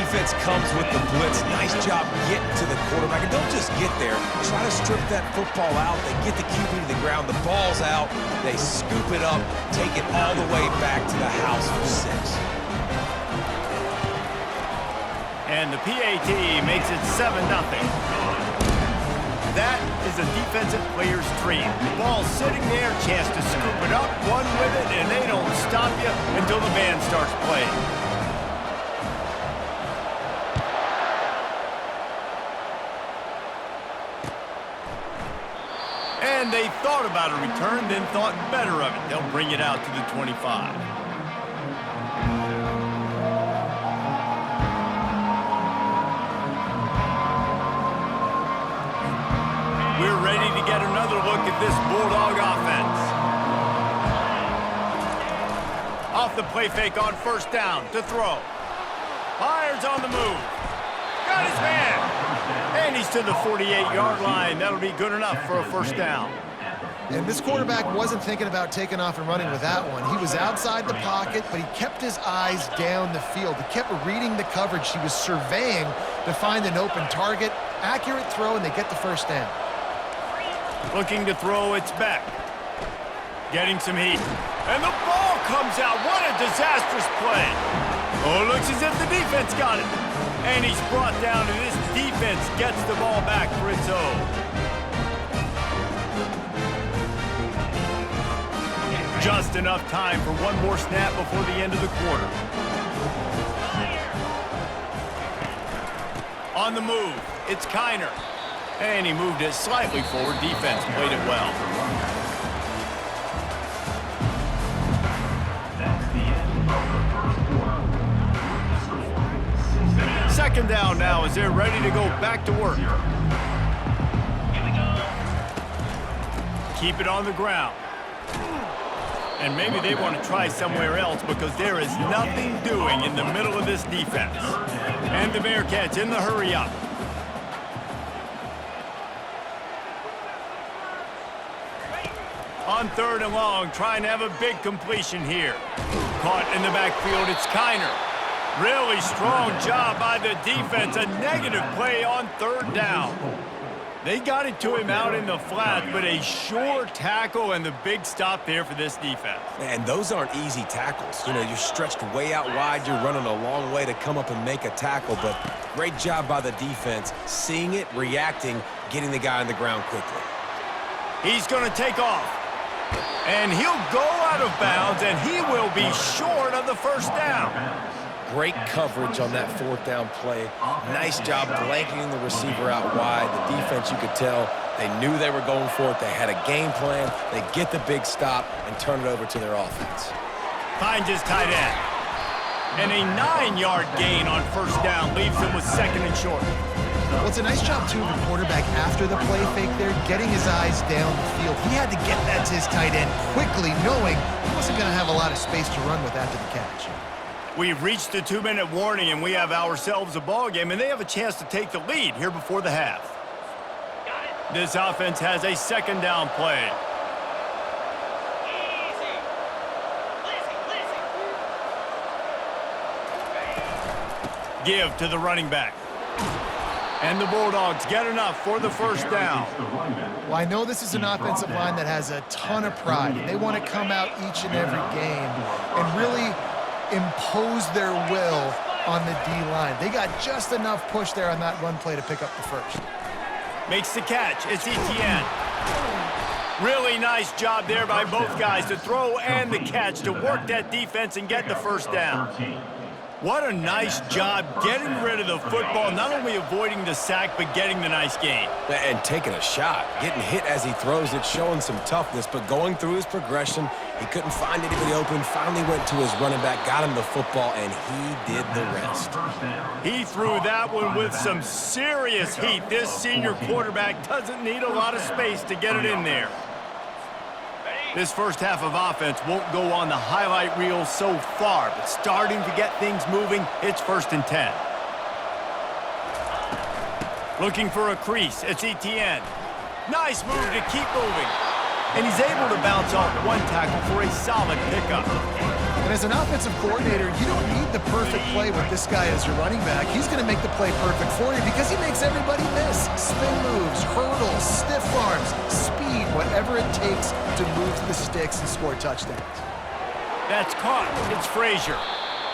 defense comes with the blitz. Nice job getting to the quarterback. And don't just get there. Try to strip that football out. They get the QB to the ground. The ball's out. They scoop it up, take it all the way back to the house for 6. And the PAT makes it 7-0. That is a defensive player's dream. Ball sitting there, chance to scoop it up, run with it, and they don't stop you until the band starts playing. And they thought about a return, then thought better of it. They'll bring it out to the 25. We're ready to get another look at this Bulldog offense. Off the play fake on first down to throw. Fires on the move. Got his man. And he's to the 48-yard line. That'll be good enough for a first down. And this quarterback wasn't thinking about taking off and running with that one. He was outside the pocket, but he kept his eyes down the field. He kept reading the coverage. He was surveying to find an open target. Accurate throw, and they get the first down. Looking to throw, it's back. Getting some heat. And the ball comes out. What a disastrous play. Oh, looks as if the defense got it. And he's brought down, and this defense gets the ball back for its own. Just enough time for one more snap before the end of the quarter. On the move, it's Kiner. And he moved it slightly forward. Defense played it well. Second down now as they're ready to go back to work. Keep it on the ground. And maybe they want to try somewhere else because there is nothing doing in the middle of this defense. And the Bearcats in the hurry up. On 3rd and long, trying to have a big completion here. Caught in the backfield, it's Kiner. Really strong job by the defense. A negative play on 3rd down. They got it to him out in the flat, but a sure tackle and the big stop there for this defense. Man, those aren't easy tackles. You know, you're stretched way out wide. You're running a long way to come up and make a tackle, but great job by the defense. Seeing it, reacting, getting the guy on the ground quickly. He's going to take off. And he'll go out of bounds, and he will be short of the first down. Great coverage on that 4th down play. Nice job blanketing the receiver out wide. The defense, you could tell, they knew they were going for it. They had a game plan. They get the big stop and turn it over to their offense. Finds his tight end. And a 9-yard gain on first down leaves him with 2nd and short. Well, it's a nice job, too, of the quarterback after the play fake there, getting his eyes down the field. He had to get that to his tight end quickly, knowing he wasn't going to have a lot of space to run with after the catch. We've reached the 2-minute warning, and we have ourselves a ball game, and they have a chance to take the lead here before the half. This offense has a 2nd down play. Give to the running back. And the Bulldogs get enough for the first down. Well, I know this is an offensive line that has a ton of pride. They want to come out each and every game and really impose their will on the D-line. They got just enough push there on that run play to pick up the first. Makes the catch. It's Etienne. Really nice job there by both guys to throw and the catch to work that defense and get the first down. What a nice job getting rid of the football, not only avoiding the sack, but getting the nice gain. And taking a shot, getting hit as he throws it, showing some toughness, but going through his progression, he couldn't find anybody open, finally went to his running back, got him the football, and he did the rest. He threw that one with some serious heat. This senior quarterback doesn't need a lot of space to get it in there. This first half of offense won't go on the highlight reel so far, but starting to get things moving, it's 1st and 10. Looking for a crease, it's Etienne. Nice move to keep moving. And he's able to bounce off one tackle for a solid pickup. And as an offensive coordinator, you don't need the perfect play with this guy as your running back, he's going to make the play perfect for you because he makes everybody miss. Spin moves, hurdles, stiff arms, speed, whatever it takes to move the sticks and score touchdowns. That's caught. It's Frazier.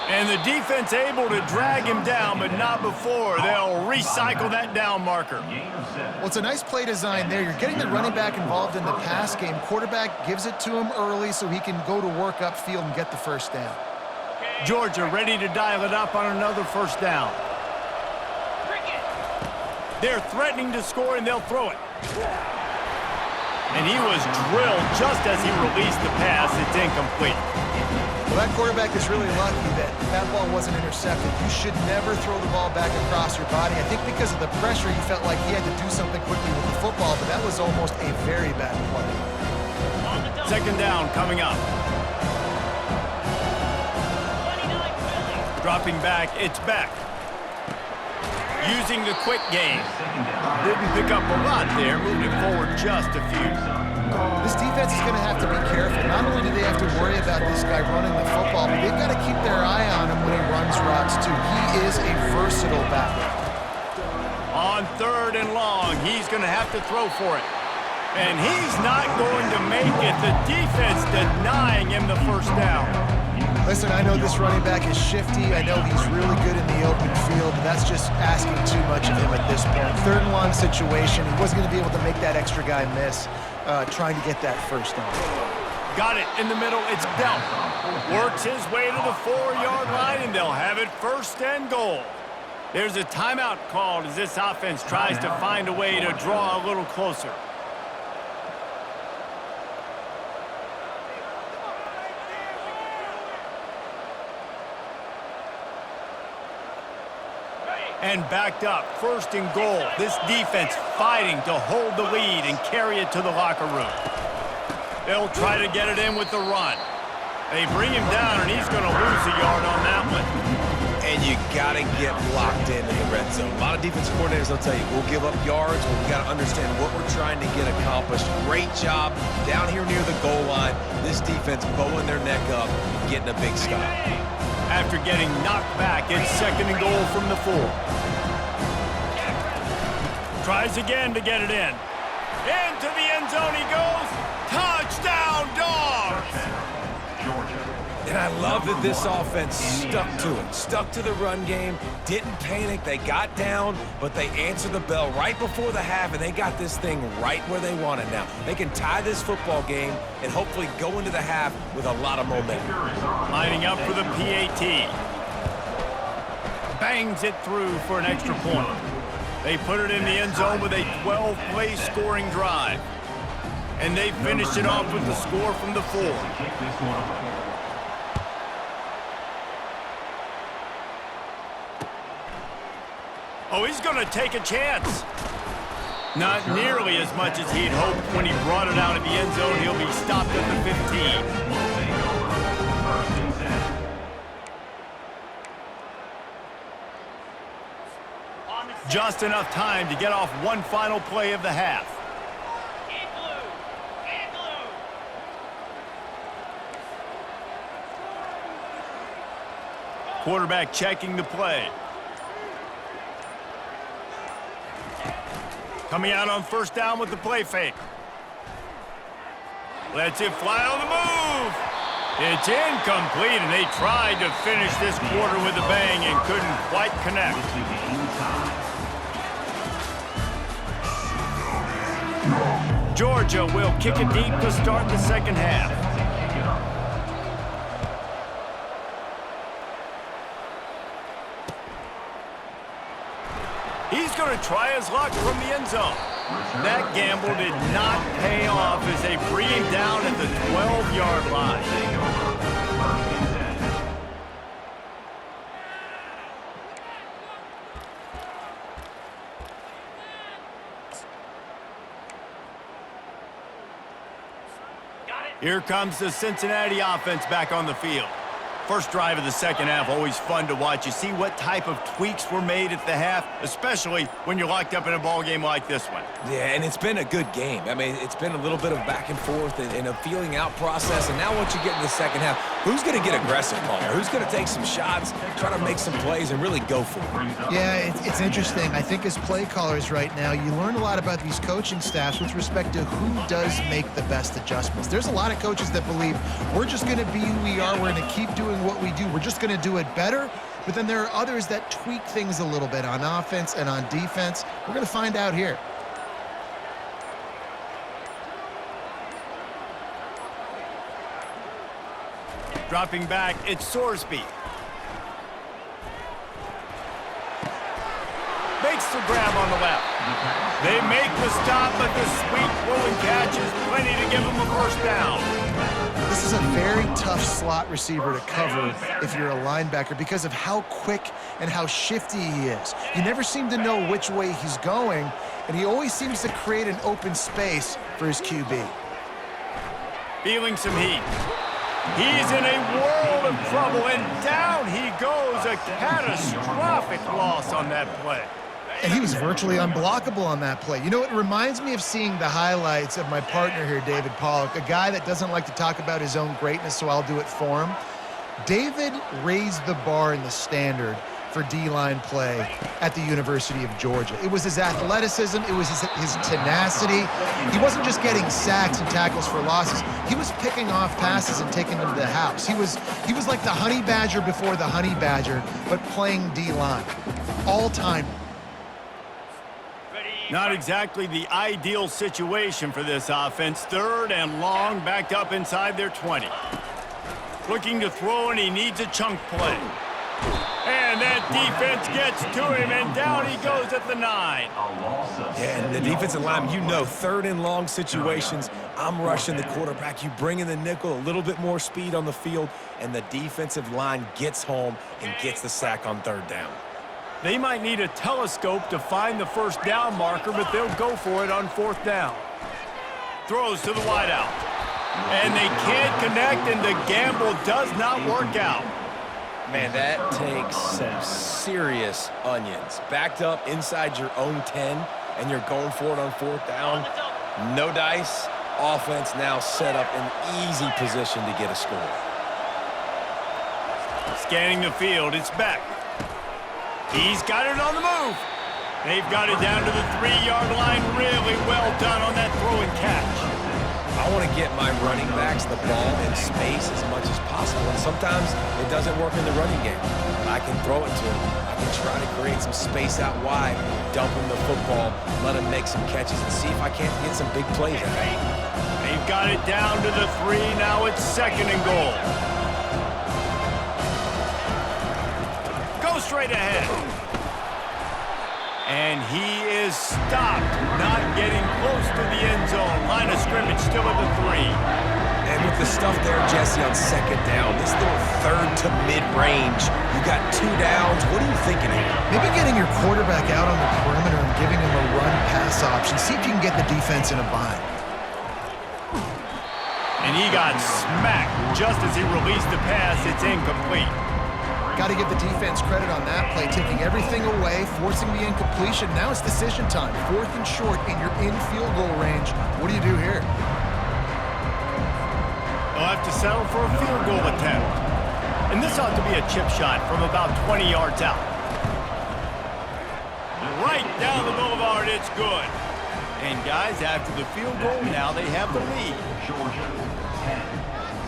And the defense able to drag him down, but not before. They'll recycle that down marker. Well, it's a nice play design there. You're getting the running back involved in the pass game. Quarterback gives it to him early so he can go to work upfield and get the first down. Georgia ready to dial it up on another first down. They're threatening to score, and they'll throw it. And he was drilled just as he released the pass. It's incomplete. Well, that quarterback is really lucky that that ball wasn't intercepted. You should never throw the ball back across your body. I think because of the pressure, he felt like he had to do something quickly with the football, but that was almost a very bad play. Second down coming up. Dropping back, it's Beck. Using the quick game. Didn't pick up a lot there, moving forward just a few. This defense is going to have to be careful. Not only do they have to worry about this guy running the football, but they've got to keep their eye on him when he runs routes too. He is a versatile back. On third and long, he's going to have to throw for it. And he's not going to make it. The defense denying him the first down. Listen, I know this running back is shifty. I know he's really good in the open field, but that's just asking too much of him at this point. Third and long situation. He wasn't going to be able to make that extra guy miss trying to get that first down. Got it in the middle. It's Belt. Works his way to the 4-yard line, and they'll have it first and goal. There's a timeout called as this offense tries to find a way to draw a little closer. And backed up, first and goal. This defense fighting to hold the lead and carry it to the locker room. They'll try to get it in with the run. They bring him down, and he's going to lose a yard on that one. And you got to get locked in the red zone. A lot of defense coordinators will tell you, we'll give up yards, but we got to understand what we're trying to get accomplished. Great job down here near the goal line. This defense bowing their neck up and getting a big stop. After getting knocked back, it's second and goal from the 4. Tries again to get it in. Into the end zone he goes. Touchdown, Dogs! And I love that this offense stuck to it. Stuck to the run game. Didn't panic. They got down, but they answered the bell right before the half, and they got this thing right where they want it now. They can tie this football game and hopefully go into the half with a lot of momentum. Lining up for the PAT. Bangs it through for an extra point. They put it in the end zone with a 12-play scoring drive. And they finished it off with the score from the 4. Oh, he's going to take a chance. Not nearly as much as he'd hoped when he brought it out of the end zone. He'll be stopped at the 15. Just enough time to get off one final play of the half. Quarterback checking the play. Coming out on first down with the play fake. Lets it fly on the move. It's incomplete, and they tried to finish this quarter with a bang and couldn't quite connect. Georgia will kick it deep to start the second half. He's going to try his luck from the end zone. That gamble did not pay off as they bring him down at the 12-yard line. Here comes the Cincinnati offense back on the field. First drive of the second half, always fun to watch. You see what type of tweaks were made at the half, especially when you're locked up in a ball game like this one. Yeah, and it's been a good game. I mean, it's been a little bit of back and forth and a feeling out process. And now once you get in the second half, who's going to get aggressive, Palmer? Who's going to take some shots, try to make some plays, and really go for it? Yeah, it's interesting. I think as play callers right now, you learn a lot about these coaching staffs with respect to who does make the best adjustments. There's a lot of coaches that believe we're just going to be who we are. We're going to keep doing what we do. We're just going to do it better. But then there are others that tweak things a little bit on offense and on defense. We're going to find out here. Dropping back, it's Sorsby. Makes the grab on the left. They make the stop, but the sweet rolling catch is plenty to give them a first down. This is a very tough slot receiver to cover if you're a linebacker because of how quick and how shifty he is. You never seem to know which way he's going, and he always seems to create an open space for his QB. Feeling some heat. He's in a world of trouble, and down he goes. A catastrophic loss on that play. And he was virtually unblockable on that play. You know, it reminds me of seeing the highlights of my partner here, David Pollock, a guy that doesn't like to talk about his own greatness, so I'll do it for him. David raised the bar in the standard for D-line play at the University of Georgia. It was his athleticism, it was his tenacity. He wasn't just getting sacks and tackles for losses. He was picking off passes and taking them to the house. He was like the honey badger before the honey badger, but playing D-line. All-time. Not exactly the ideal situation for this offense. Third and long, backed up inside their 20. Looking to throw, and he needs a chunk play. And that defense gets to him, and down he goes at the 9. Yeah, and the defensive line, you know, third and long situations, I'm rushing the quarterback. You bring in the nickel, a little bit more speed on the field, and the defensive line gets home and gets the sack on third down. They might need a telescope to find the first down marker, but they'll go for it on fourth down. Throws to the wideout. And they can't connect, and the gamble does not work out. Man, that takes some serious onions. Backed up inside your own 10, and you're going for it on fourth down. No dice. Offense now set up in easy position to get a score. Scanning the field, it's Beck. He's got it on the move. They've got it down to the 3-yard line. Really well done on that throw and catch. I want to get my running backs the ball in space as much as possible. And sometimes it doesn't work in the running game. But I can throw it to him. I can try to create some space out wide, dump him the football, let him make some catches, and see if I can't get some big plays out of him. They've got it down to the 3. Now it's 2nd and goal. Go straight ahead. And he is stopped, not getting close to the end zone. Line of scrimmage still at the 3. And with the stuff there, Jesse, on second down, this little third to mid-range, you got 2 downs. What are you thinking here? Maybe getting your quarterback out on the perimeter and giving him a run-pass option. See if you can get the defense in a bind. And he got smacked just as he released the pass. It's incomplete. Got to give the defense credit on that play, taking everything away, forcing the incompletion. Now it's decision time. 4th and short, and you're in field goal range. What do you do here? They'll have to settle for a field goal attempt. And this ought to be a chip shot from about 20 yards out. Right down the boulevard, it's good. And guys, after the field goal, now they have the lead. Georgia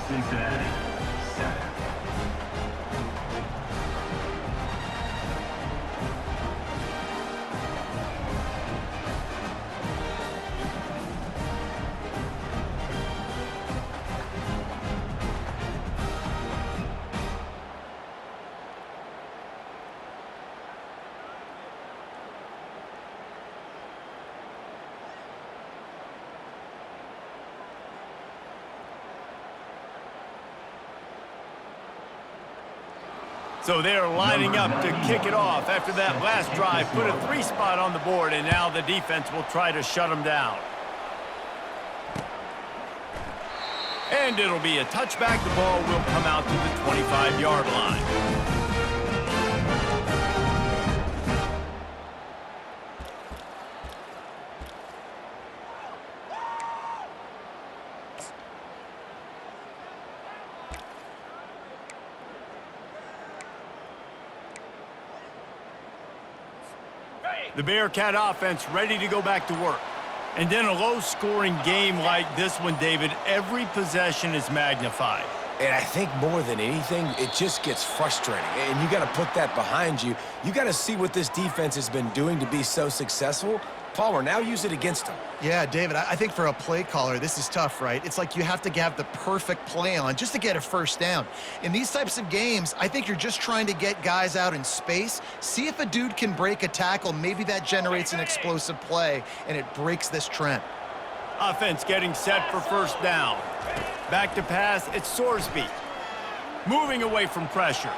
10, Cincinnati 7. So they're lining up to kick it off after that last drive. Put a 3 spot on the board, and now the defense will try to shut them down. And it'll be a touchback. The ball will come out to the 25-yard line. The Bearcat offense ready to go back to work. And in a low-scoring game like this one, David, every possession is magnified. And I think more than anything, it just gets frustrating. And you got to put that behind you. You got to see what this defense has been doing to be so successful. Palmer, now use it against them. Yeah, David, I think for a play caller, this is tough, right? It's like you have to have the perfect play on just to get a first down. In these types of games, I think you're just trying to get guys out in space, see if a dude can break a tackle. Maybe that generates an explosive play, and it breaks this trend. Offense getting set for first down. Back to pass, it's Sorsby. Moving away from pressure.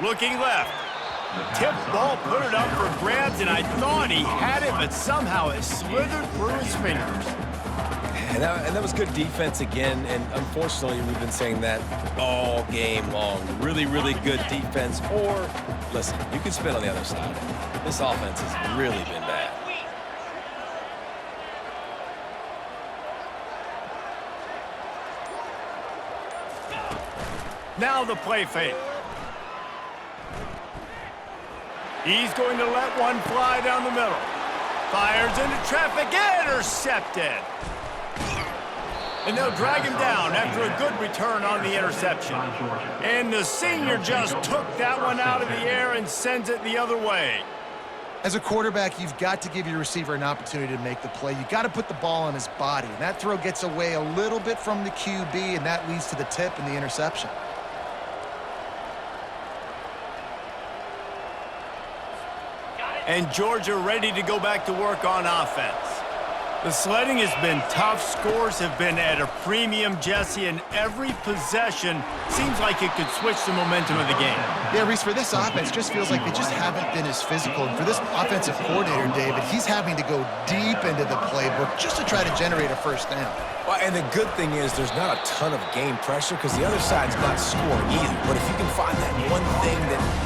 Looking left. Tip ball, put it up for grabs, and I thought he had it, but somehow it slithered through his fingers. And that was good defense again, and unfortunately, we've been saying that all game long. Really, really good defense, or, listen, you can spin on the other side. This offense has really been bad. Now the play fake. He's going to let one fly down the middle. Fires into traffic, intercepted. And they'll drag him down after a good return on the interception. And the senior just took that one out of the air and sends it the other way. As a quarterback, you've got to give your receiver an opportunity to make the play. You've got to put the ball on his body. And that throw gets away a little bit from the QB, and that leads to the tip and the interception. And Georgia ready to go back to work on offense. The sledding has been tough. Scores have been at a premium, Jesse, and every possession seems like it could switch the momentum of the game. Yeah, Reese, for this offense, just feels like they just haven't been as physical. And for this offensive coordinator, David, he's having to go deep into the playbook just to try to generate a first down. Well, and the good thing is there's not a ton of game pressure because the other side's not scoring either. But if you can find that one thing,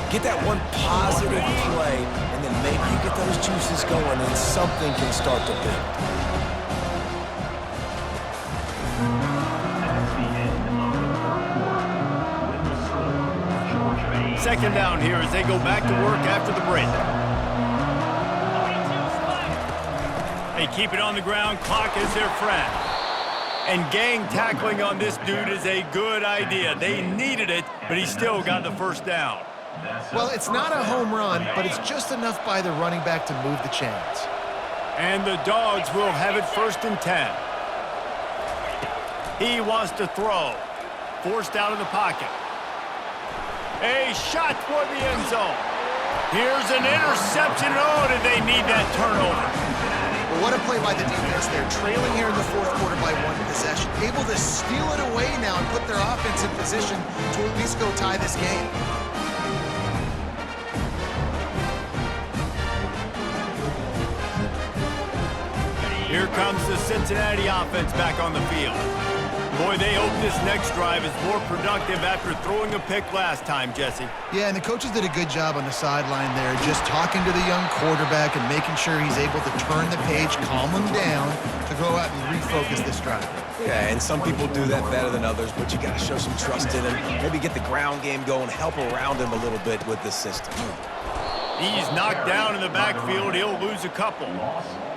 get that one positive play, and then maybe you get those juices going and something can start to build. Second down here as they go back to work after the break. They keep it on the ground. Clock is their friend. And gang tackling on this dude is a good idea. They needed it, but he still got the first down. Well, it's not a home run, but it's just enough by the running back to move the chains. And the Dogs will have it 1st and 10. He wants to throw. Forced out of the pocket. A shot toward the end zone. Here's an interception. Oh, did they need that turnover? Well, what a play by the defense there. Trailing here in the fourth quarter by one possession. Able to steal it away now and put their offense in position to at least go tie this game. Here comes the Cincinnati offense back on the field. Boy, they hope this next drive is more productive after throwing a pick last time, Jesse. Yeah, and the coaches did a good job on the sideline there, just talking to the young quarterback and making sure he's able to turn the page, calm him down, to go out and refocus this drive. Yeah, and some people do that better than others, but you got to show some trust in him. Maybe get the ground game going, help around him a little bit with this system. He's knocked down in the backfield. He'll lose a couple.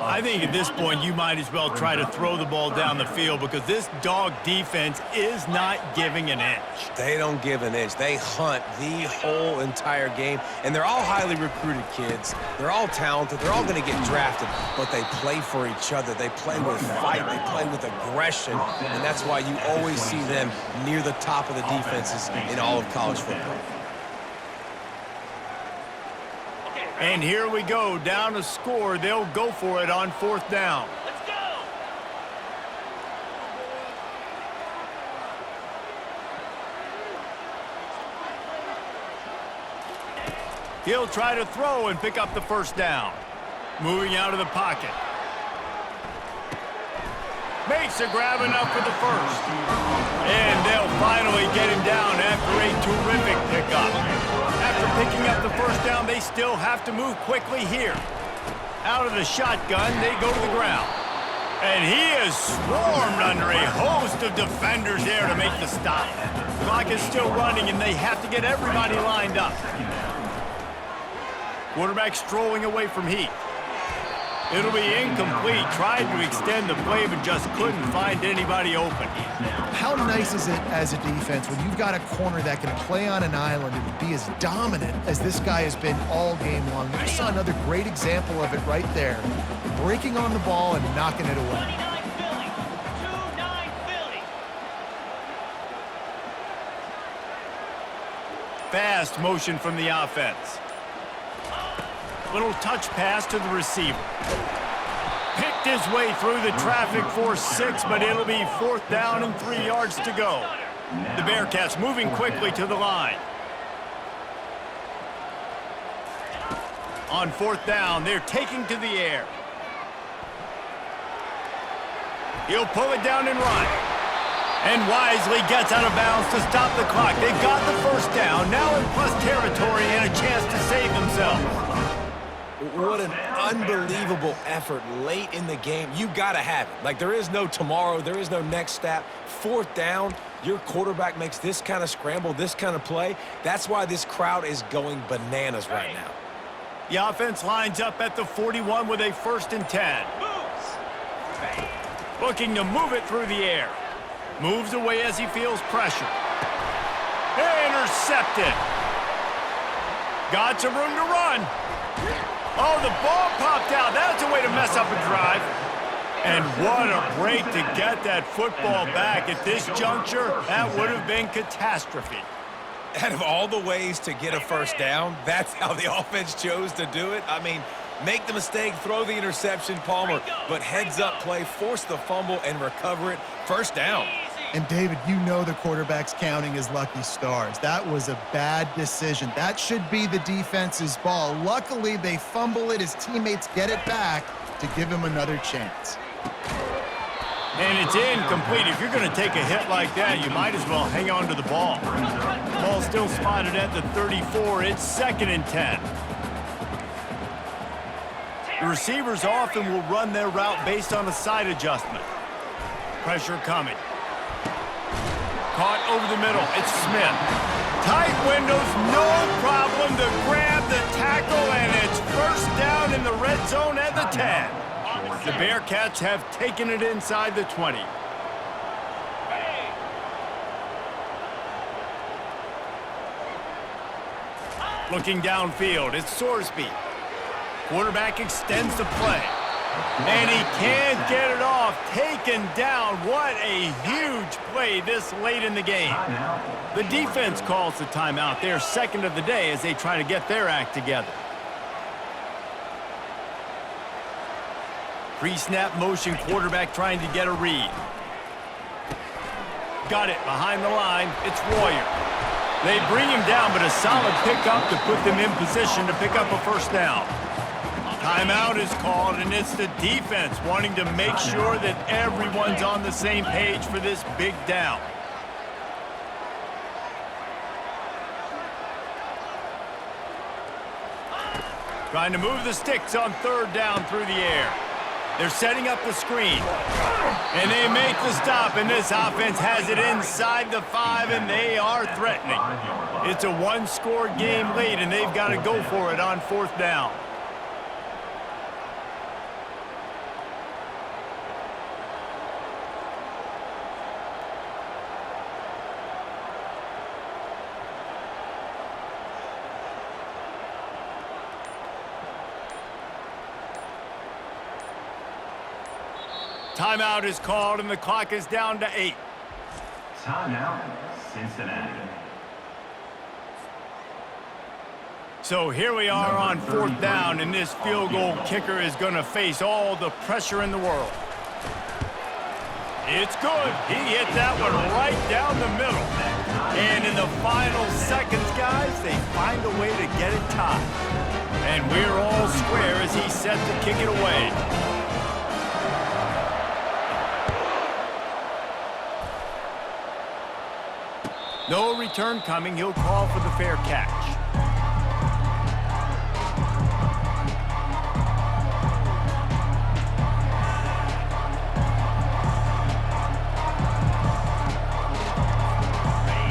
I think at this point you might as well try to throw the ball down the field because this Dog defense is not giving an inch. They don't give an inch. They hunt the whole entire game, and they're all highly recruited kids. They're all talented. They're all going to get drafted, but they play for each other. They play with fight. They play with aggression, and that's why you always see them near the top of the defenses in all of college football. And here we go, down a score. They'll go for it on 4th down. Let's go! He'll try to throw and pick up the first down. Moving out of the pocket. makes a grab enough for the first. And they'll finally get him down after a terrific pickup. After picking up the first down, they still have to move quickly here. Out of the shotgun, they go to the ground. And he is swarmed under a host of defenders there to make the stop. The clock is still running, and they have to get everybody lined up. Quarterback strolling away from Heath. It'll be incomplete. Tried to extend the play, but just couldn't find anybody open. How nice is it as a defense when you've got a corner that can play on an island and be as dominant as this guy has been all game long? We just saw another great example of it right there. Breaking on the ball and knocking it away. Fast motion from the offense. Little touch pass to the receiver. Picked his way through the traffic for 6, but it'll be 4th down and 3 yards to go. The Bearcats moving quickly to the line. On 4th down, they're taking to the air. He'll pull it down and run. And wisely gets out of bounds to stop the clock. They've got the first down, now in plus territory and a chance to save themselves. What an unbelievable effort late in the game. You got to have it. Like, there is no tomorrow. There is no next step. 4th down, your quarterback makes this kind of scramble, this kind of play. That's why this crowd is going bananas right now. The offense lines up at the 41 with a 1st and 10. Looking to move it through the air. Moves away as he feels pressure. Intercepted. Got some room to run. Oh, the ball popped out. That's a way to mess up a drive. And what a break to get that football back. At this juncture, that would have been catastrophe. Out of all the ways to get a first down, that's how the offense chose to do it. I mean, make the mistake, throw the interception, Palmer, but heads-up play, force the fumble, and recover it. First down. And, David, you know the quarterback's counting his lucky stars. That was a bad decision. That should be the defense's ball. Luckily, they fumble it. His teammates get it back to give him another chance. And it's incomplete. If you're going to take a hit like that, you might as well hang on to the ball. Ball still spotted at the 34. It's 2nd and 10. The receivers often will run their route based on a side adjustment. Pressure coming. Caught over the middle. It's Smith. Tight windows, no problem to grab the tackle, and it's 1st down in the red zone at the 10. The Bearcats have taken it inside the 20. Looking downfield, it's Sorsby. Quarterback extends the play. And he can't get it off. Taken down. What a huge play this late in the game. The defense calls the timeout. Their 2nd of the day as they try to get their act together. Pre-snap motion, quarterback trying to get a read. Got it behind the line. It's Royer. They bring him down, but a solid pickup to put them in position to pick up a 1st down. Timeout is called, and it's the defense wanting to make sure that everyone's on the same page for this big down. Trying to move the sticks on 3rd down through the air. They're setting up the screen. And they make the stop, and this offense has it inside the 5, and they are threatening. It's a 1-score game late, and they've got to go for it on 4th down. Timeout is called, and the clock is down to 8. Timeout, Cincinnati. So here we are on 4th down, and this field goal kicker is going to face all the pressure in the world. It's good. He hit that one right down the middle. And in the final seconds, guys, they find a way to get it tied. And we're all square as he's set to kick it away. No return coming. He'll call for the fair catch.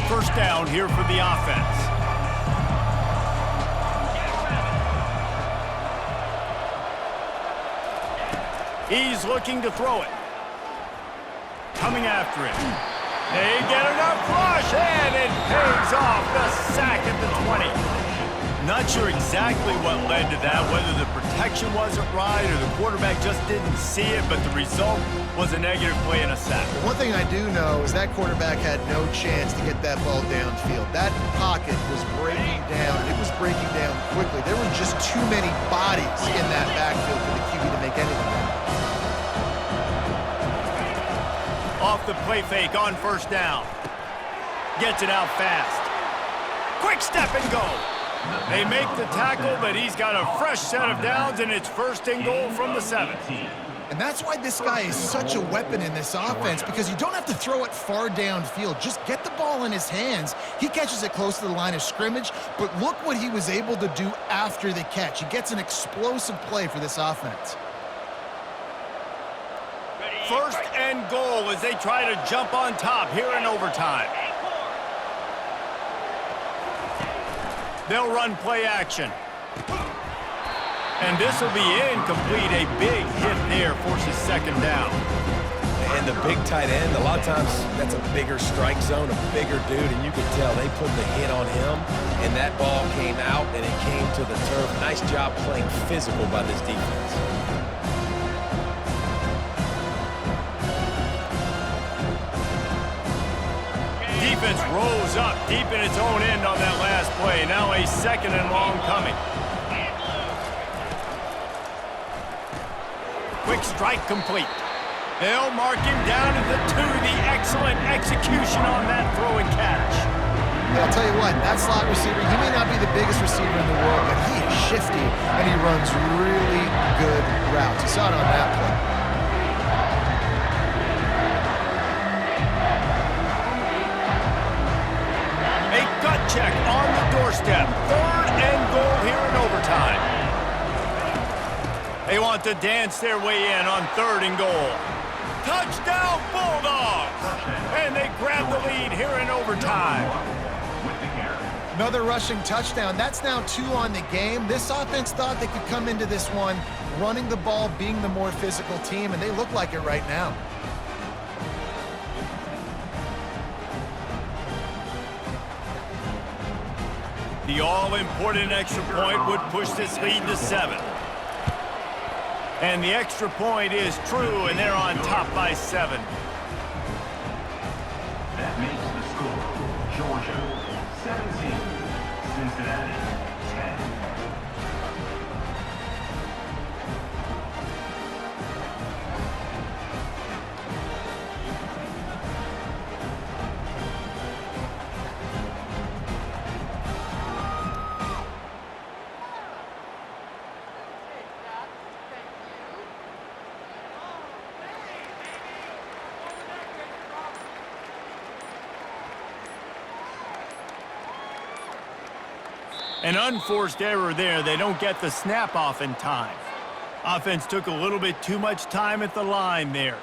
First down here for the offense. He's looking to throw it. Coming after it. They get enough rush, and it pays off. The sack at the 20. Not sure exactly what led to that, whether the protection wasn't right or the quarterback just didn't see it, but the result was a negative play and a sack. One thing I do know is that quarterback had no chance to get that ball downfield. That pocket was breaking down. It was breaking down quickly. There were just too many bodies in that backfield for the QB to make anything happen. Off the play fake on first down. Gets it out fast. Quick step and go. They make the tackle, but he's got a fresh set of downs, and it's first and goal from the 7. And that's why this guy is such a weapon in this offense, because you don't have to throw it far downfield. Just get the ball in his hands. He catches it close to the line of scrimmage, but look what he was able to do after the catch. He gets an explosive play for this offense. First and goal as they try to jump on top here in overtime. They'll run play action. And this will be incomplete. A big hit there forces second down. And the big tight end, a lot of times that's a bigger strike zone, a bigger dude, and you can tell they put the hit on him, and that ball came out, and it came to the turf. Nice job playing physical by this defense. Defense rose up deep in its own end on that last play. Now a second and long coming. Quick strike complete. They'll mark him down at the 2. The excellent execution on that throw and catch. I'll tell you what, that slot receiver, he may not be the biggest receiver in the world, but he is shifty, and he runs really good routes. You saw it on that play. A gut check on the doorstep. Third and goal here in overtime. They want to dance their way in on third and goal. Touchdown, Bulldogs! And they grab the lead here in overtime. Another rushing touchdown. That's now 2 on the game. This offense thought they could come into this one running the ball, being the more physical team, and they look like it right now. The all-important extra point would push this lead to 7. And the extra point is true, and they're on top by 7. That makes the score Georgia 17, Cincinnati 10. An unforced error there. They don't get the snap off in time. Offense took a little bit too much time at the line there.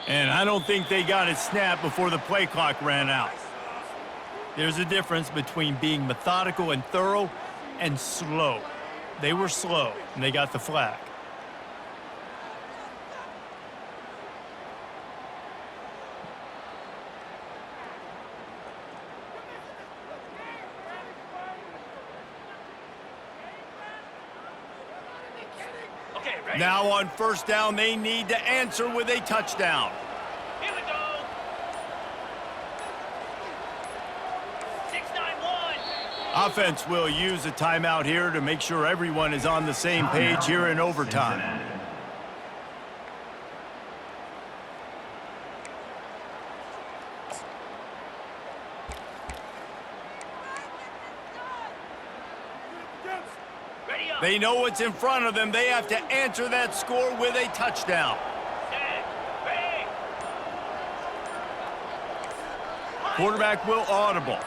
And I don't think they got it snapped before the play clock ran out. There's a difference between being methodical and thorough and slow. They were slow, and they got the flag. Now on first down, they need to answer with a touchdown. Here we go. 6-9-1. Offense will use a timeout here to make sure everyone is on the same page here in overtime. They know what's in front of them. They have to answer that score with a touchdown. Quarterback will audible.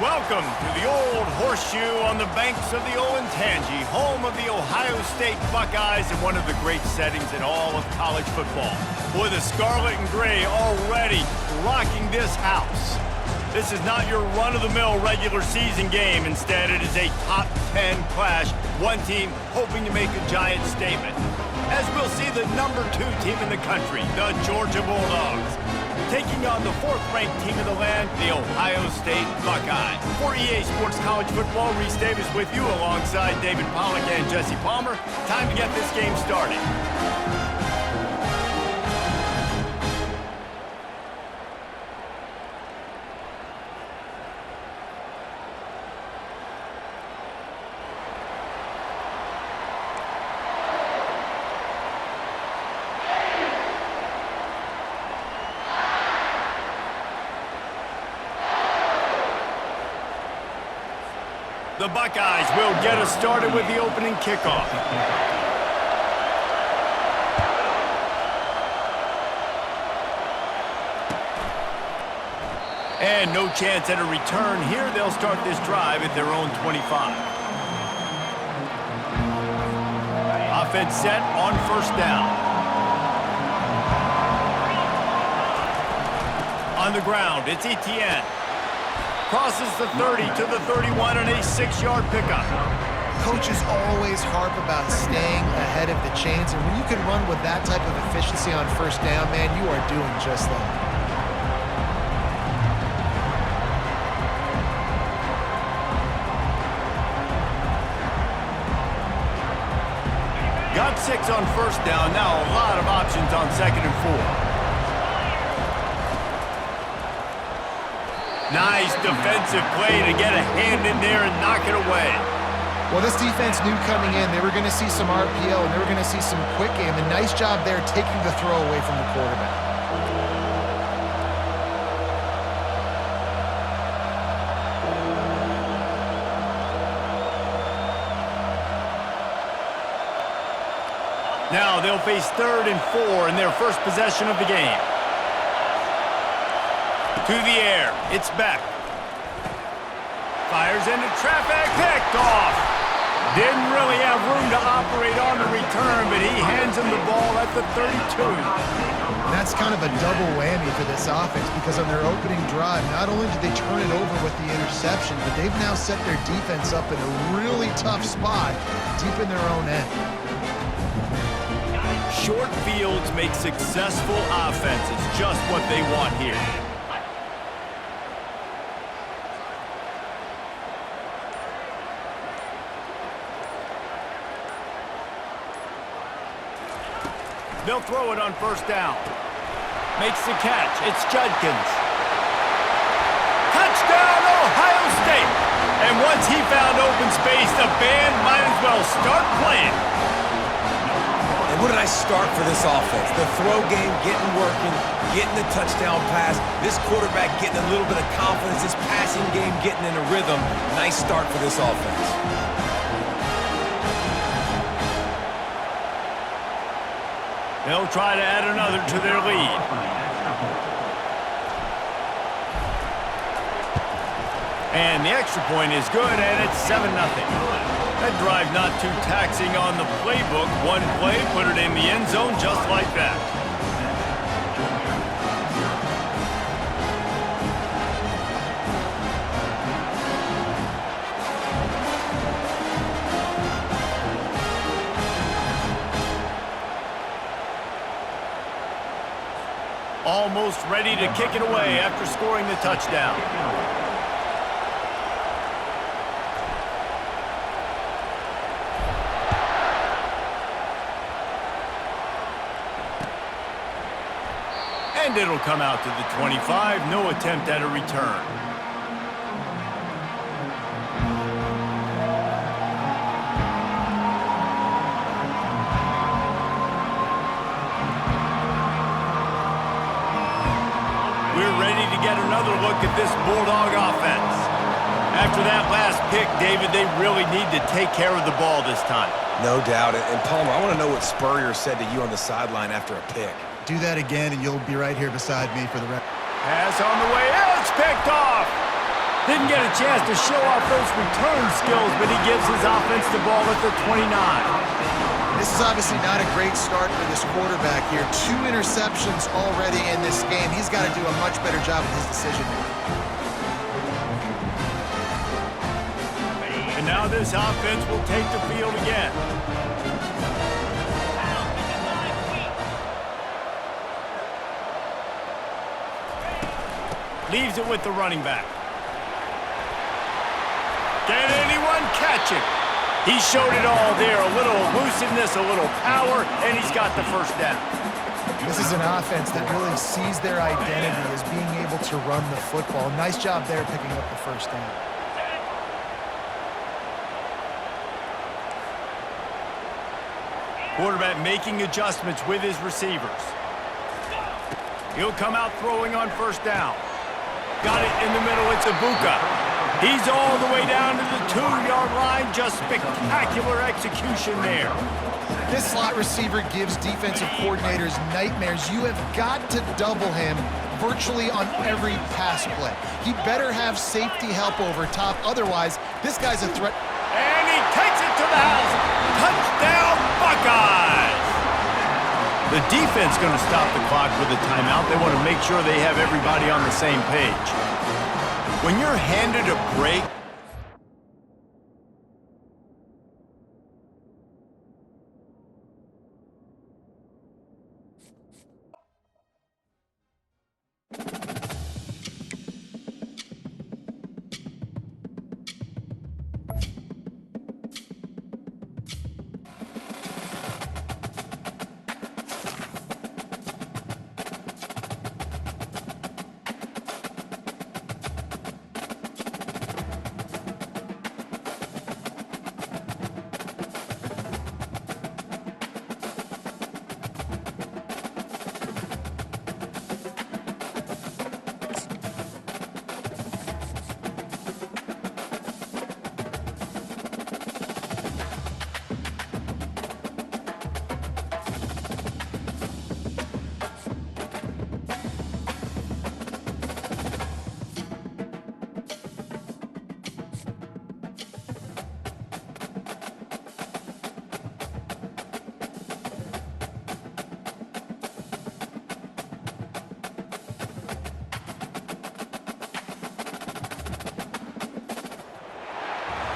Welcome to the Old Horseshoe on the banks of the Olentangy, home of the Ohio State Buckeyes and one of the great settings in all of college football. Boy, the scarlet and gray already rocking this house. This is not your run-of-the-mill regular season game. Instead, it is a top 10 clash, one team hoping to make a giant statement. As we'll see the number 2 team in the country, the Georgia Bulldogs, taking on the 4th-ranked team in the land, the Ohio State Buckeyes. For EA Sports College Football, Reese Davis with you alongside David Pollack and Jesse Palmer. Time to get this game started. The Buckeyes will get us started with the opening kickoff. And no chance at a return here. They'll start this drive at their own 25. Offense set on 1st down. On the ground, it's Etienne. Crosses the 30 to the 31 and a 6-yard pickup. Coaches always harp about staying ahead of the chains, and when you can run with that type of efficiency on 1st down, man, you are doing just that. Got 6 on 1st down. Now a lot of options on 2nd and 4. Nice defensive play to get a hand in there and knock it away. Well, this defense knew coming in they were going to see some RPO and they were going to see some quick game. A nice job there taking the throw away from the quarterback. Now they'll face 3rd and 4 in their first possession of the game. To the air, it's Beck. Fires into traffic, picked off. Didn't really have room to operate on the return, but he hands him the ball at the 32. And that's kind of a double whammy for this offense because on their opening drive, not only did they turn it over with the interception, but they've now set their defense up in a really tough spot deep in their own end. Short fields make successful offenses, just what they want here. They'll throw it on 1st down. Makes the catch. It's Judkins. Touchdown, Ohio State! And once he found open space, the band might as well start playing. And what did I start for this offense? The throw game getting working, getting the touchdown pass. This quarterback getting a little bit of confidence. This passing game getting in a rhythm. Nice start for this offense. They'll try to add another to their lead. And the extra point is good, and it's 7-0. That drive not too taxing on the playbook. One play, put it in the end zone just like that. Almost ready to kick it away after scoring the touchdown. And it'll come out to the 25. No attempt at a return. We're ready to get another look at this Bulldog offense. After that last pick, David, they really need to take care of the ball this time. No doubt. And Palmer, I want to know what Spurrier said to you on the sideline after a pick. Do that again, and you'll be right here beside me for the rest. Pass on the way out. It's picked off. Didn't get a chance to show off those return skills, but he gives his offense the ball at the 29. This is obviously not a great start for this quarterback here. 2 interceptions already in this game. He's got to do a much better job with his decision-making. And now this offense will take the field again. Leaves it with the running back. Can anyone catch him? He showed it all there. A little elusiveness, a little power, and he's got the first down. This is an offense that really sees their identity as being able to run the football. Nice job there picking up the first down. Quarterback making adjustments with his receivers. He'll come out throwing on first down. Got it in the middle. It's Ibuka. He's all the way down to the 2-yard line. Just spectacular execution there. This slot receiver gives defensive coordinators nightmares. You have got to double him virtually on every pass play. He better have safety help over top. Otherwise, this guy's a threat. And he takes it to the house. Touchdown, Buckeyes! The defense going to stop the clock with a timeout. They want to make sure they have everybody on the same page. When you're handed a break,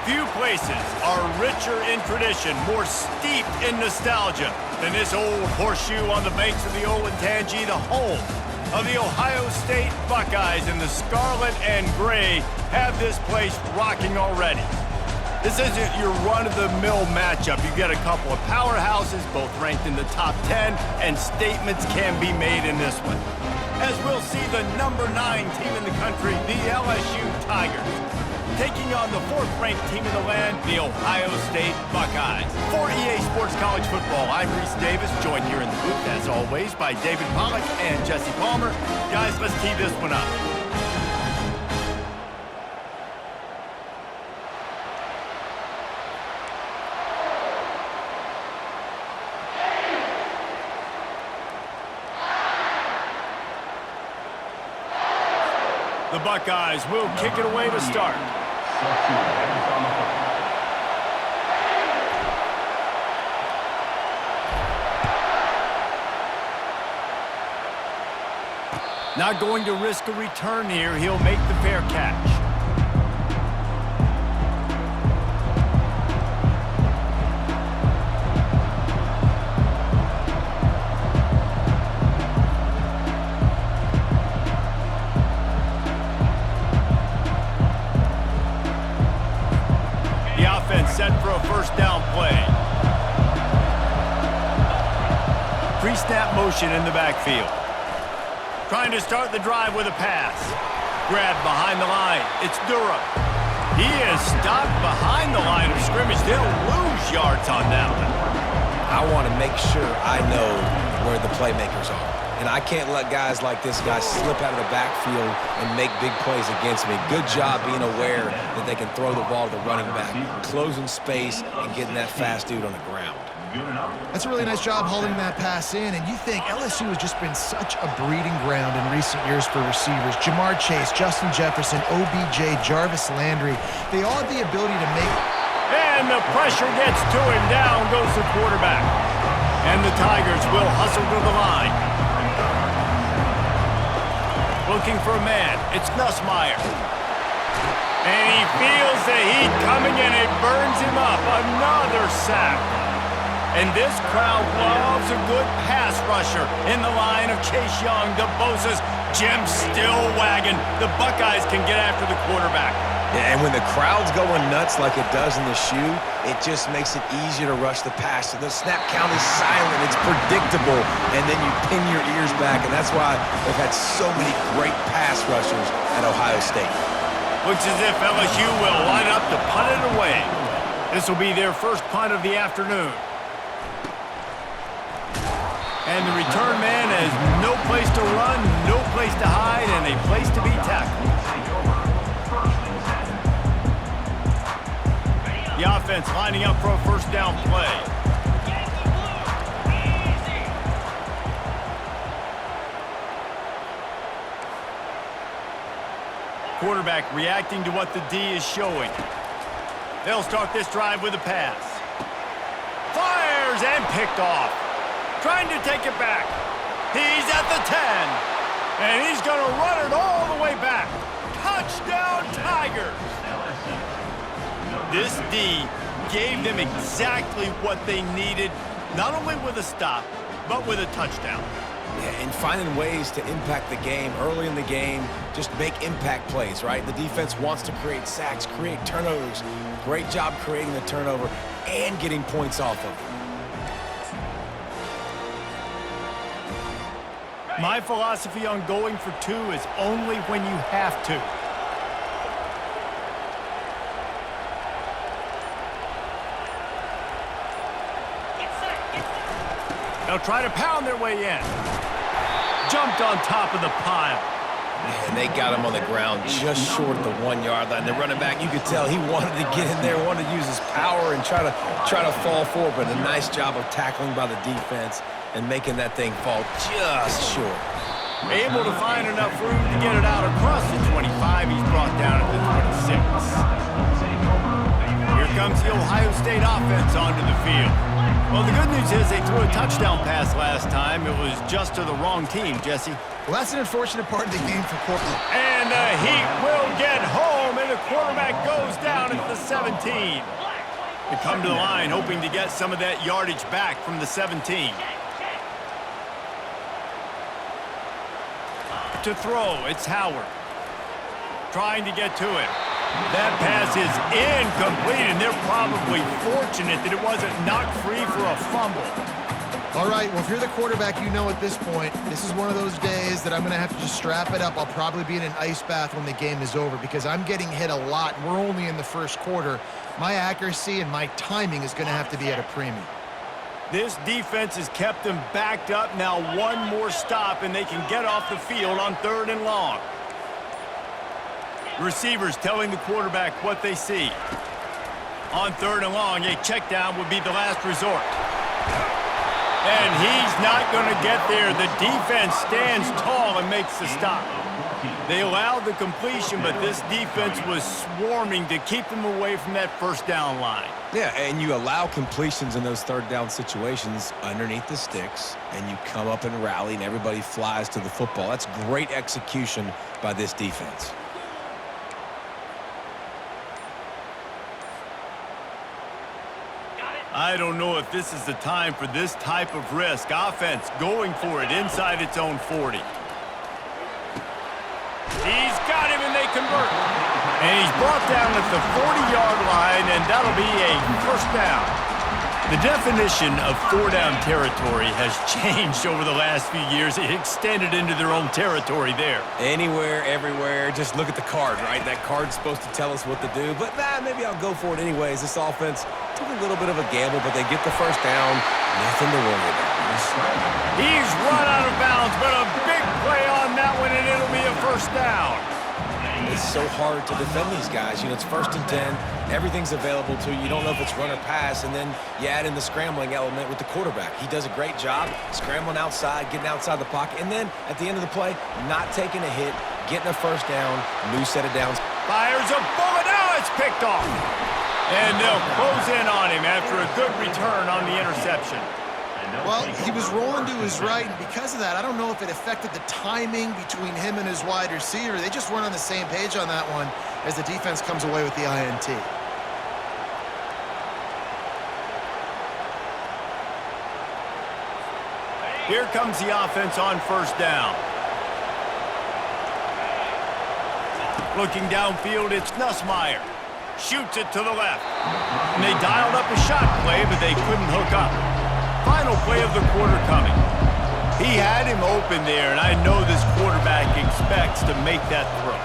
few places are richer in tradition, more steeped in nostalgia than this old horseshoe on the banks of the Olentangy, the home of the Ohio State Buckeyes, and the scarlet and gray have this place rocking already. This isn't your run-of-the-mill matchup. You get a couple of powerhouses, both ranked in the top 10, and statements can be made in this one. As we'll see the number 9 team in the country, the LSU Tigers, taking on the 4th-ranked team in the land, the Ohio State Buckeyes. For EA Sports College Football, I'm Reese Davis, joined here in the booth, as always, by David Pollack and Jesse Palmer. Guys, let's tee this one up. The Buckeyes will kick it away to start. Not going to risk a return here. He'll make the fair catch. Set for a first down play. Pre-snap motion in the backfield. Trying to start the drive with a pass. Grabbed behind the line. It's Durham. He is stopped behind the line of scrimmage. They'll lose yards on that one. I want to make sure I know where the playmakers are. And I can't let guys like this guy slip out of the backfield and make big plays against me. Good job being aware that they can throw the ball to the running back, closing space, and getting that fast dude on the ground. Good enough. That's a really nice job holding that pass in, and you think LSU has just been such a breeding ground in recent years for receivers. Jamar Chase, Justin Jefferson, OBJ, Jarvis Landry, they all have the ability to make... And the pressure gets to him. Down goes the quarterback. And the Tigers will hustle to the line. Looking for a man. It's Nussmeier. And he feels the heat coming and it burns him up. Another sack. And this crowd loves a good pass rusher in the line of Chase Young, DeBosa's Jim still wagging. The Buckeyes can get after the quarterback. Yeah, and when the crowd's going nuts like it does in the shoe, it just makes it easier to rush the pass. So the snap count is silent. It's predictable. And then you pin your ears back. And that's why they've had so many great pass rushers at Ohio State. Looks as if LSU will line up to punt it away. This will be their first punt of the afternoon. And the return man has no place to run, no place to hide, and a place to be tackled. The offense lining up for a first down play. Quarterback reacting to what the D is showing. They'll start this drive with a pass. Fires and picked off. Trying to take it back. He's at the 10. And he's going to run it all the way back. Touchdown, Tigers. This D gave them exactly what they needed, not only with a stop, but with a touchdown. Yeah, and finding ways to impact the game early in the game, just make impact plays, right? The defense wants to create sacks, create turnovers. Great job creating the turnover and getting points off of it. My philosophy on going for two is only when you have to. They'll try to pound their way in. Jumped on top of the pile. And they got him on the ground just short of the 1 yard line. The running back, you could tell he wanted to get in there, wanted to use his power and try to fall forward, but a nice job of tackling by the defense and making that thing fall just short. Able to find enough room to get it out across the 25. He's brought down at the 26. Here comes the Ohio State offense onto the field. Well, the good news is they threw a touchdown pass last time. It was just to the wrong team, Jesse. Well, that's an unfortunate part of the game for Corporal. And the Heat will get home, and the quarterback goes down at the 17. They come to the line hoping to get some of that yardage back from the 17. To throw, it's Howard. Trying to get to it. That pass is incomplete, and they're probably fortunate that it wasn't knocked free for a fumble. All right, well, if you're the quarterback, you know at this point, this is one of those days that I'm going to have to just strap it up. I'll probably be in an ice bath when the game is over because I'm getting hit a lot. We're only in the first quarter. My accuracy and my timing is going to have to be at a premium. This defense has kept them backed up. Now one more stop, and they can get off the field on 3rd and long. Receivers telling the quarterback what they see. On 3rd and long, a check down would be the last resort. And he's not going to get there. The defense stands tall and makes the stop. They allowed the completion, but this defense was swarming to keep them away from that first down line. Yeah, and you allow completions in those 3rd down situations underneath the sticks, and you come up and rally, and everybody flies to the football. That's great execution by this defense. I don't know if this is the time for this type of risk. Offense going for it inside its own 40. He's got him, and they convert. And he's brought down at the 40-yard line, and that'll be a first down. The definition of 4-down territory has changed over the last few years. It extended into their own territory there. Anywhere, everywhere, just look at the card, right? That card's supposed to tell us what to do, but maybe I'll go for it anyways. This offense took a little bit of a gamble, but they get the first down. Nothing to worry about. He's run out of bounds, but a big play on that one, and it'll be a first down. It's so hard to defend these guys. You know, it's 1st and 10. Everything's available to you. You don't know if it's run or pass, and then you add in the scrambling element with the quarterback. He does a great job scrambling outside, getting outside the pocket, and then at the end of the play, not taking a hit, getting a first down, new set of downs. Fires a bullet. Now it's picked off. And they'll close in on him after a good return on the interception. Well, he was rolling to his right, and because of that, I don't know if it affected the timing between him and his wide receiver. They just weren't on the same page on that one as the defense comes away with the INT. Here comes the offense on first down. Looking downfield, it's Nussmeier. Shoots it to the left. And they dialed up a shot play, but they couldn't hook up. Final play of the quarter coming. He had him open there, and I know this quarterback expects to make that throw.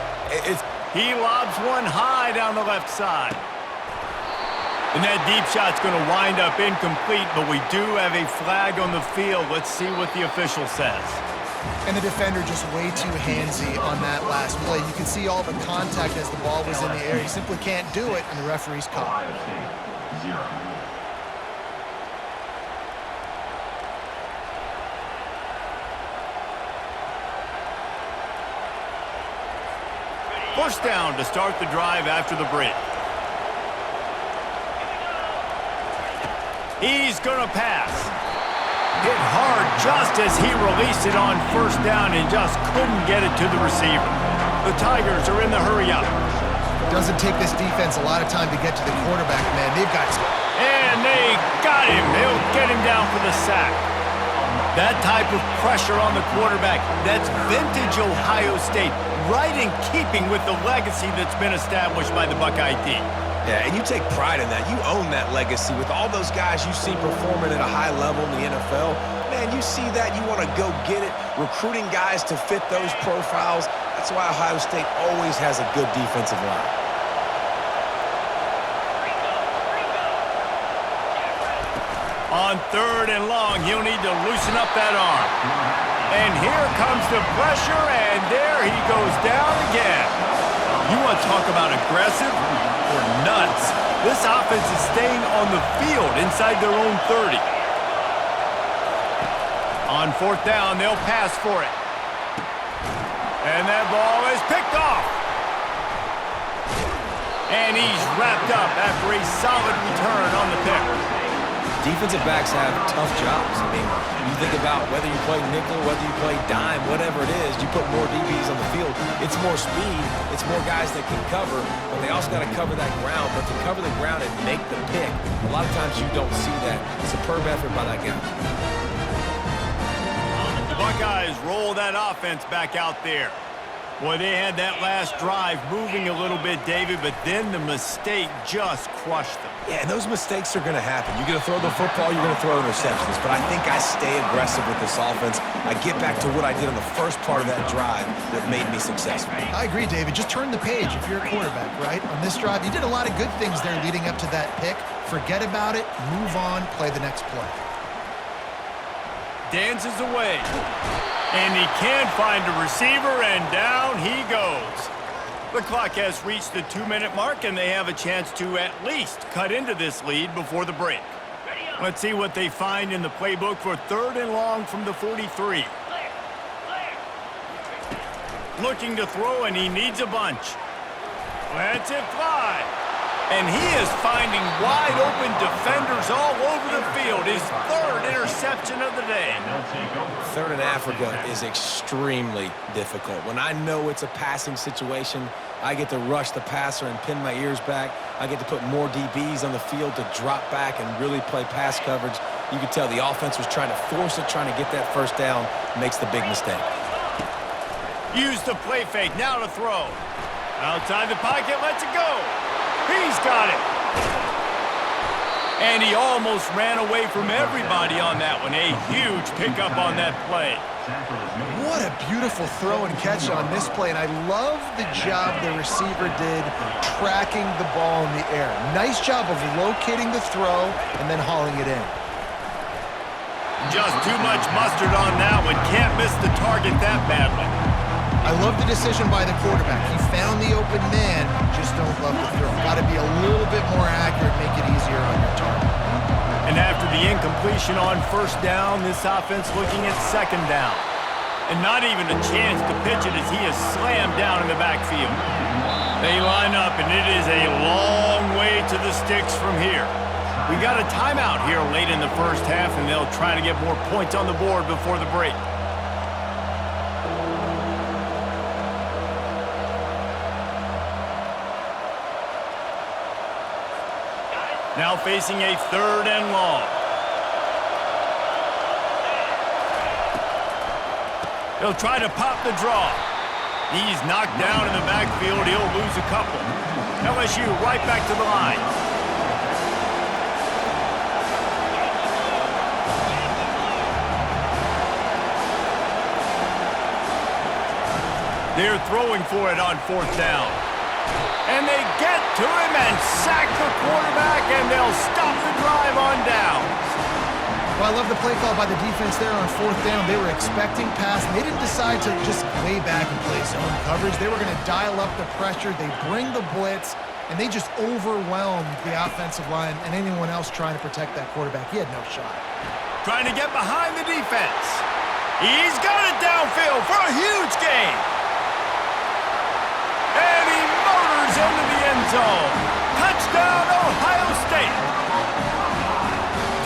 He lobs one high down the left side. And that deep shot's going to wind up incomplete, but we do have a flag on the field. Let's see what the official says. And the defender just way too handsy on that last play. You can see all the contact as the ball was in the air. He simply can't do it, and the referee's called. First down to start the drive after the break. He's going to pass. Hit hard just as he released it on first down and just couldn't get it to the receiver. The Tigers are in the hurry-up. Doesn't take this defense a lot of time to get to the quarterback, man. They've got... And they got him. They'll get him down for the sack. That type of pressure on the quarterback, that's vintage Ohio State, right in keeping with the legacy that's been established by the Buckeye D. Yeah, and you take pride in that. You own that legacy with all those guys you see performing at a high level in the NFL. Man, you see that, you want to go get it, recruiting guys to fit those profiles. That's why Ohio State always has a good defensive line. On third and long, he'll need to loosen up that arm. And here comes the pressure, and there he goes down again. You want to talk about aggressive or nuts? This offense is staying on the field inside their own 30. On fourth down, they'll pass for it. And that ball is picked off. And he's wrapped up after a solid return on the pick. Defensive backs have tough jobs. I mean, you think about whether you play nickel, whether you play dime, whatever it is, you put more DBs on the field. It's more speed. It's more guys that can cover, but they also got to cover that ground. But to cover the ground and make the pick, a lot of times you don't see that. Superb effort by that guy. The Buckeyes roll that offense back out there. Boy, they had that last drive moving a little bit, David, but then the mistake just crushed them. Yeah, and those mistakes are going to happen. You're going to throw the football, you're going to throw interceptions. But I think I stay aggressive with this offense. I get back to what I did on the first part of that drive that made me successful. I agree, David. Just turn the page if you're a quarterback, right? On this drive, you did a lot of good things there leading up to that pick. Forget about it, move on, play the next play. Dances away. And he can't find a receiver, and down he goes. The clock has reached the 2-minute mark, and they have a chance to at least cut into this lead before the break. Let's see what they find in the playbook for third and long from the 43. Looking to throw, and he needs a bunch. Lets it fly. And he is finding wide-open defenders all over the field. His third interception of the day. Third in Africa is extremely difficult. When I know it's a passing situation, I get to rush the passer and pin my ears back. I get to put more DBs on the field to drop back and really play pass coverage. You can tell the offense was trying to force it, trying to get that first down, makes the big mistake. Use the play fake, now to throw. Outside the pocket, lets it go. He's got it. And he almost ran away from everybody on that one. A huge pickup on that play. What a beautiful throw and catch on this play. And I love the job the receiver did tracking the ball in the air. Nice job of locating the throw and then hauling it in. Just too much mustard on that one. Can't miss the target that badly. I I love the decision by the quarterback. He found the open man, just don't love the throw. Got to be a little bit more accurate, make it easier on your target. And after the incompletion on first down, this offense looking at second down. And not even a chance to pitch it as he is slammed down in the backfield. They line up, and it is a long way to the sticks from here. We got a timeout here late in the first half, and they'll try to get more points on the board before the break. Now facing a 3rd and long. He'll try to pop the draw. He's knocked down in the backfield. He'll lose a couple. LSU right back to the line. They're throwing for it on 4th down. And they get to him and sack the quarterback, and they'll stop the drive on downs. Well, I love the play call by the defense there on 4th down. They were expecting pass, and they didn't decide to just lay back and play zone coverage. They were going to dial up the pressure. They bring the blitz, and they just overwhelmed the offensive line and anyone else trying to protect that quarterback. He had no shot. Trying to get behind the defense. He's got it downfield for a huge gain. And he motors into the end zone. Touchdown, Ohio State.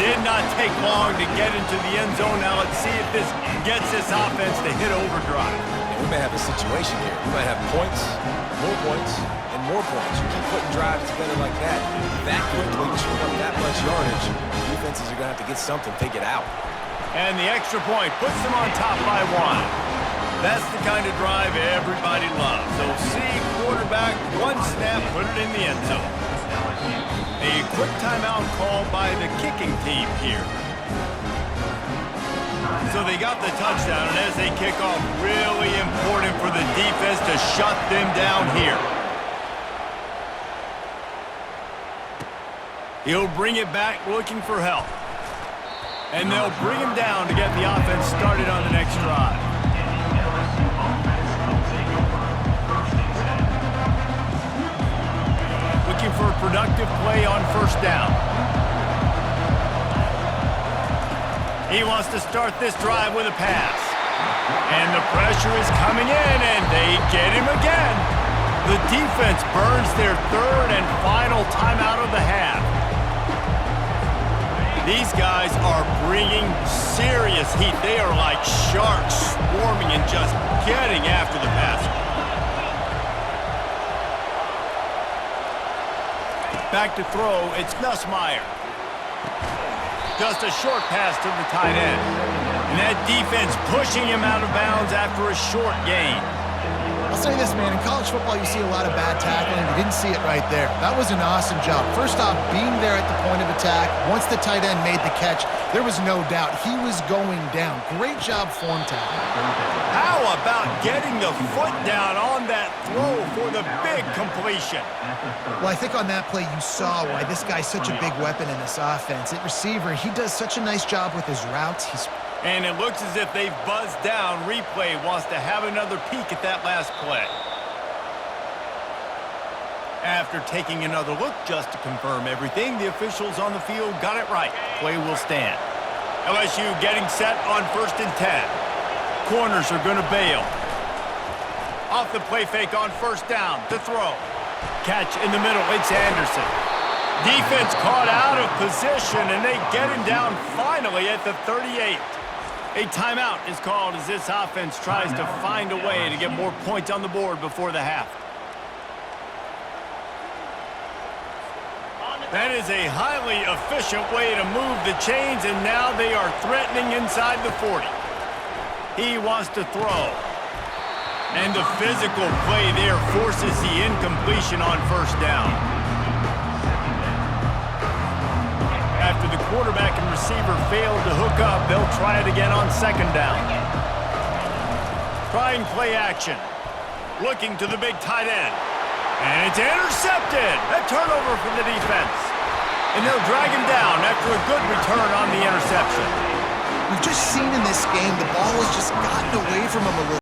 Did not take long to get into the end zone. Now let's see if this gets this offense to hit overdrive. And we may have a situation here. We might have points, and more points. You keep putting drives together like that quickly, chewing up that much yardage, defenses are going to have to get something, take it out. And the extra point puts them on top by 1. That's the kind of drive everybody loves. So see quarterback, 1 snap, put it in the end zone. A quick timeout called by the kicking team here. So they got the touchdown, and as they kick off, really important for the defense to shut them down here. He'll bring it back looking for help. And they'll bring him down to get the offense started on the next drive. Looking for a productive play on 1st down. He wants to start this drive with a pass. And the pressure is coming in, and they get him again. The defense burns their 3rd and final timeout of the half. These guys are bringing serious heat. They are like sharks swarming and just getting after the passer. Back to throw, it's Nussmeier. Just a short pass to the tight end. And that defense pushing him out of bounds after a short gain. I'll say this, man. In college football, you see a lot of bad tackling. You didn't see it right there. That was an awesome job. First off, being there at the point of attack. Once the tight end made the catch, there was no doubt he was going down. Great job form tackling. How about getting the foot down on that throw for the big completion? Well, I think on that play you saw why this guy's such a big weapon in this offense. At receiver, he does such a nice job with his routes. And it looks as if they've buzzed down. Replay wants to have another peek at that last play. After taking another look just to confirm everything, the officials on the field got it right. Play will stand. LSU getting set on 1st and 10. Corners are going to bail. Off the play fake on 1st down. The throw. Catch in the middle. It's Anderson. Defense caught out of position, and they get him down finally at the 38. A timeout is called as this offense tries to find a way to get more points on the board before the half. That is a highly efficient way to move the chains, and now they are threatening inside the 40. He wants to throw. And the physical play there forces the incompletion on 1st down. After the quarterback and receiver failed to hook up, they'll try it again on 2nd down. Trying play action. Looking to the big tight end. And it's intercepted. A turnover from the defense. And they'll drag him down after a good return on the interception. We've just seen in this game the ball has just gotten away from him a little.